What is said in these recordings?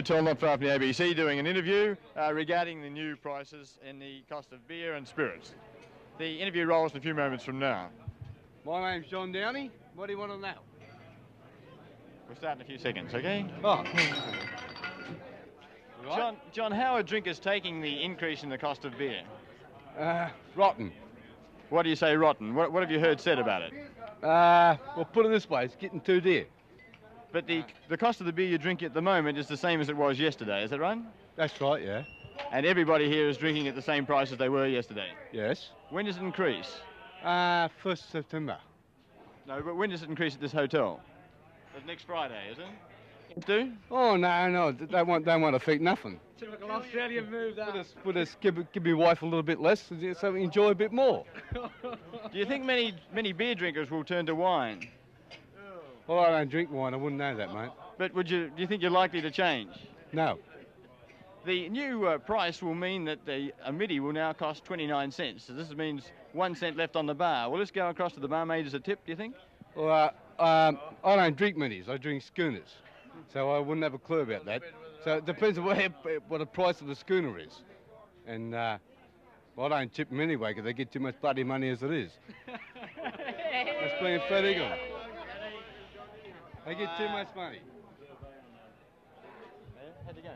Tom not far from the ABC doing an interview regarding the new prices and the cost of beer and spirits. The interview rolls in a few moments from now. My name's John Downey. What do you want to know? We'll start in a few seconds, okay? Oh. John, how are drinkers taking the increase in the cost of beer? Rotten. What do you say rotten? What have you heard said about it? Well, put it this way, it's getting too dear. But the cost of the beer you drink at the moment is the same as it was yesterday, is that right? That's right, yeah. And everybody here is drinking at the same price as they were yesterday? Yes. When does it increase? 1st September. No, but when does it increase at this hotel? It's next Friday, is it? Do? Oh, no, they won't affect nothing. Typical Australian move, that. We'll just give my wife a little bit less so we enjoy a bit more. Do you think many beer drinkers will turn to wine? Well, I don't drink wine, I wouldn't know that, mate. But do you think you're likely to change? No. The new price will mean that a middy will now cost 29 cents. So this means 1 cent left on the bar. Will this go across to the barmaid as a tip, do you think? Well, I don't drink middies, I drink schooners. So I wouldn't have a clue about that. So it depends on what the price of the schooner is. And well, I don't tip them anyway because they get too much bloody money as it is. That's being fat eagle. They get too much money. How'd you go?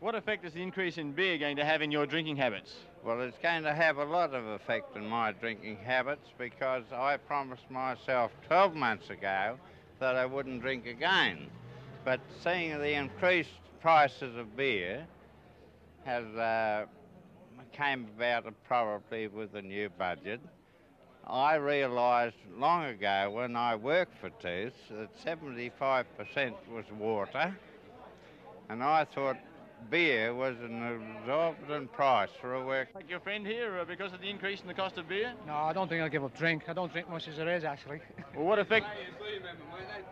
What effect is the increase in beer going to have in your drinking habits? Well, it's going to have a lot of effect in my drinking habits because I promised myself 12 months ago that I wouldn't drink again. But seeing the increased prices of beer came about probably with the new budget. I realised long ago when I worked for Tooth that 75% was water, and I thought beer was an exorbitant price for a work. Like your friend here, because of the increase in the cost of beer? No, I don't think I'll give up drink. I don't drink much as there is, actually. Well, what effect?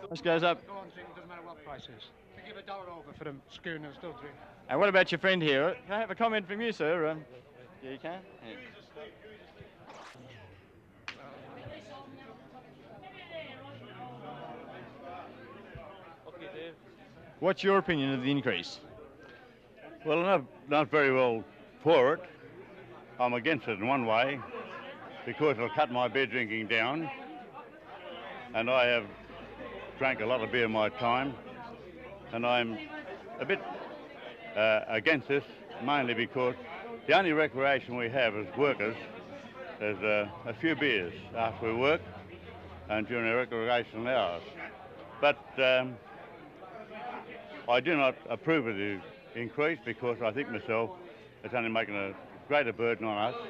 This goes up. Go on, drink, it doesn't matter what price is. I give $1 over for them schooners, still drink. And what about your friend here? Can I have a comment from you, sir? Yeah, you can? Yeah. What's your opinion of the increase? Well, I'm not very well for it. I'm against it in one way, because it'll cut my beer drinking down, and I have drank a lot of beer in my time, and I'm a bit against this, mainly because the only recreation we have as workers is a few beers after we work and during our recreational hours. But I do not approve of the increase because I think myself it's only making a greater burden on us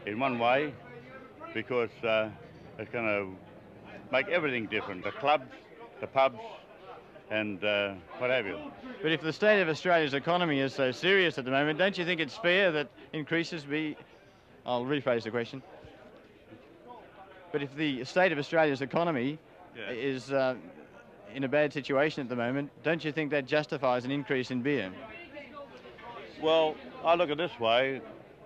in one way, because it's going to make everything different, the clubs, the pubs and what have you. But if the state of Australia's economy is so serious at the moment, don't you think it's fair that increases be... I'll rephrase the question. But if the state of Australia's economy is in a bad situation at the moment, don't you think that justifies an increase in beer? Well, I look at it this way.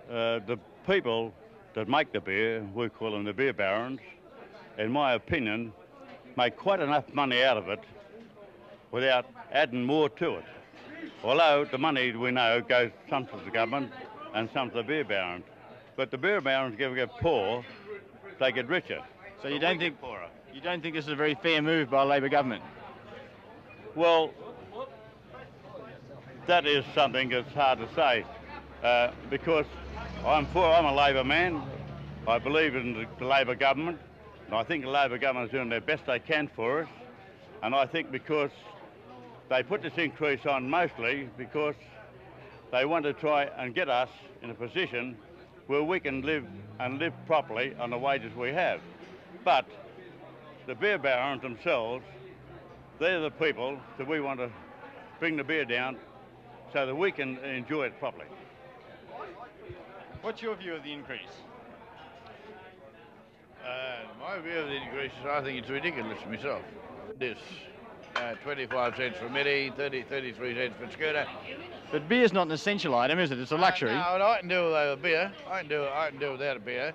The people that make the beer, we call them the beer barons, in my opinion, make quite enough money out of it without adding more to it. Although the money, we know, goes some to the government and some to the beer barons. But the beer barons get poor, they get richer. So you don't think this is a very fair move by a Labor government? Well, that is something that's hard to say, because I'm a Labor man. I believe in the Labor government, and I think the Labor government is doing their best they can for us. And I think because they put this increase on mostly because they want to try and get us in a position where we can live properly on the wages we have. But the beer barons themselves, they're the people that we want to bring the beer down so that we can enjoy it properly. What's your view of the increase? My view of the increase, I think it's ridiculous myself. This 25 cents for midi, 33 cents for schooner. But beer's not an essential item, is it? It's a luxury. No, I can do without beer. I can do without a beer.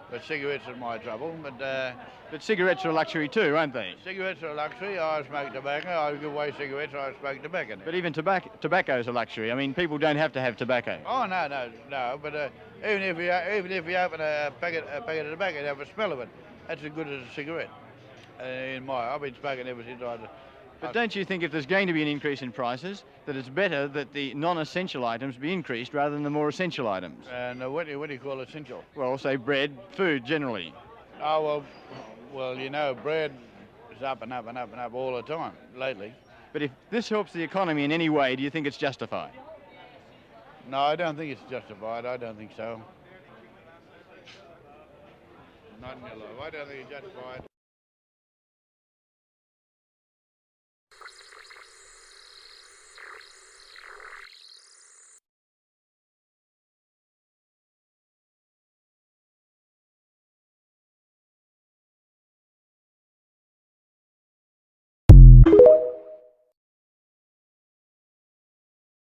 But cigarettes are my trouble. But cigarettes are a luxury too, aren't they? Cigarettes are a luxury. I smoke tobacco. I give away cigarettes. I smoke tobacco. But even tobacco is a luxury. I mean, people don't have to have tobacco. Oh no. But even if you open a packet of tobacco and have a smell of it, that's as good as a cigarette. I've been smoking ever since But don't you think if there's going to be an increase in prices, that it's better that the non-essential items be increased rather than the more essential items? And what do you call essential? Well, say bread, food generally. Oh well, you know, bread is up and up and up and up all the time lately. But if this helps the economy in any way, do you think it's justified? No, I don't think it's justified. I don't think so. Not in your life. I don't think it's justified.